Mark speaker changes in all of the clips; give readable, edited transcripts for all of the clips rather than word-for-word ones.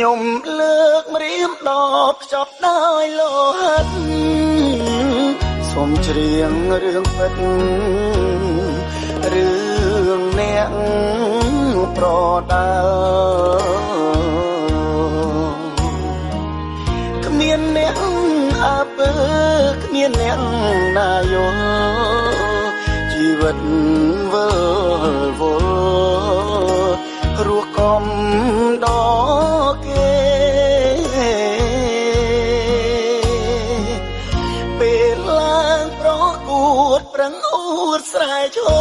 Speaker 1: ខ្ញុំលើកម្រាមដល់ខ្ចប់ដោយលោហិតសូមច្រៀងរឿងពិតរឿងអ្នកប្រដើគ្មានអ្នកអើពើគ្មានអ្នកណាយល់ជីវិតវិលវល់រស់កំដល់គេពេលឡើងប្រកួតប្រឹងអួតស្រែឈោ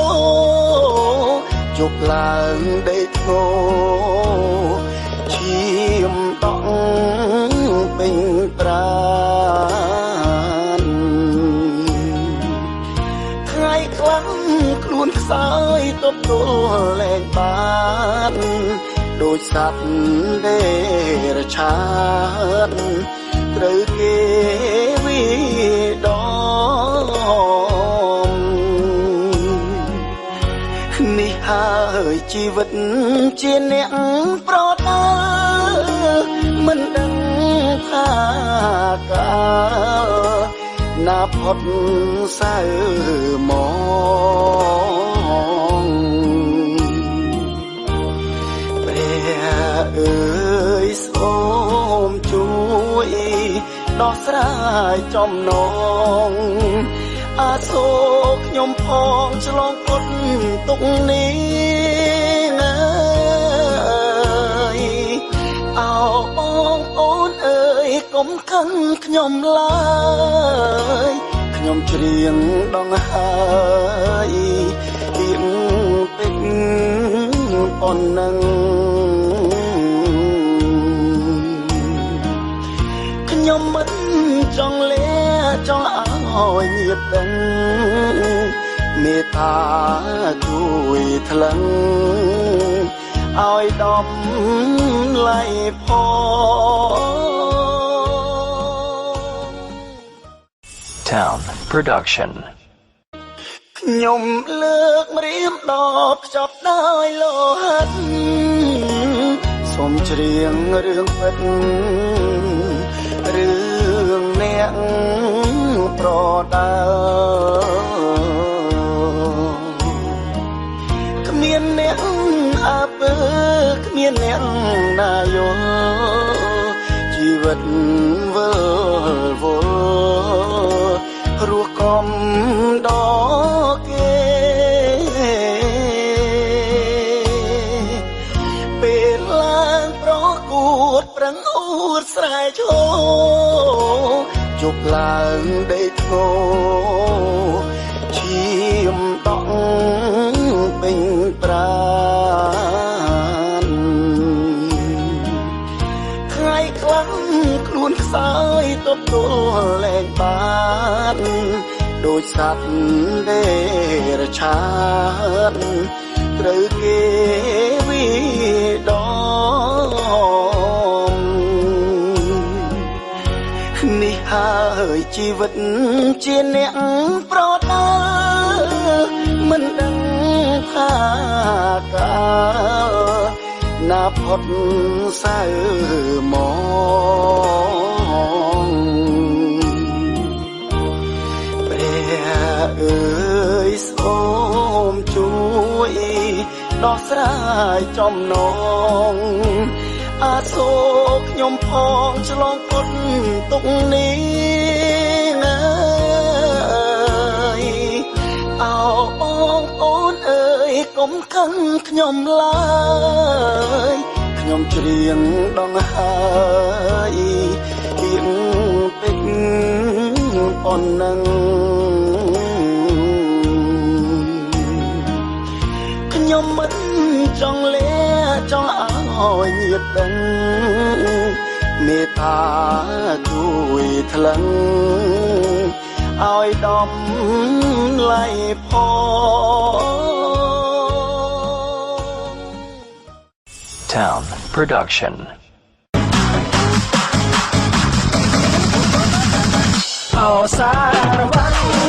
Speaker 1: ជប់ឡើងដេកធ្ងោឈាមដងពេញប្រាណថ្ងៃខ្លាំងខ្លួនខ្សោយទប់ទល់លែងបានដូចសត្វដេរឆានត្រូវគេវិដំនេះហើយជីវិតជាអ្នកប្រដើមិនដឹងថាកាលណាផុតសៅមកព្រះអើយសូមជួយដោះស្រាយចំណងអាសូរខ្ញុំផងឆ្លងពុតទុកនេះអើយអោបងអូនអើយកុំខឹងខ្ញុំឡើយខ្ញុំច្រៀងដងហើយទៀងពេញប៉ុណ្ណឹងខ្ញុំមិនចង់លាចង់ឲ្យញាតិដឹងមេត្តាជួយថ្លឹងឲ្យដំឡៃផង
Speaker 2: Town Production
Speaker 1: ខ្ញុំលើកម្រាមដល់ខ្ចប់ដោយលោហិតសូមច្រៀងរឿងពិតរឿងអ្នកប្រដើគ្មានអ្នកអើពើគ្មានអ្នកណាយល់ជីវិតវិលវល់រស់កំដល់គេពេលឡើងប្រកួតប្រឹងអួតស្រែឈោជប់ឡើងដេកធ្ងោឈាមដងពេញប្រាណថ្ងៃខ្លាំងខ្លួនខ្សោយទប់ទល់លែងបានដូចសត្វដេរឆានត្រូវគេវិដំនេះហើយជីវិតជាអ្នកប្រដើមិនដឹងថាកាលណាផុតសៅមកព្រះអើយសូមជួយដោះស្រាយចំណងអាសូរខ្ញុំផងឆ្លងពុតទុកនេះអើយអោបងអូនអើយកុំខឹងខ្ញុំឡើយខ្ញុំច្រៀងដងហើយទៀងពេញប៉ុណ្ណឹងខ្ញុំមិនចង់លាចង់ឲ្យញាតិដឹងមេត្តាជួយថ្លឹងឲ្យដំឡៃផង
Speaker 2: Town Production
Speaker 1: អោសារវ័ន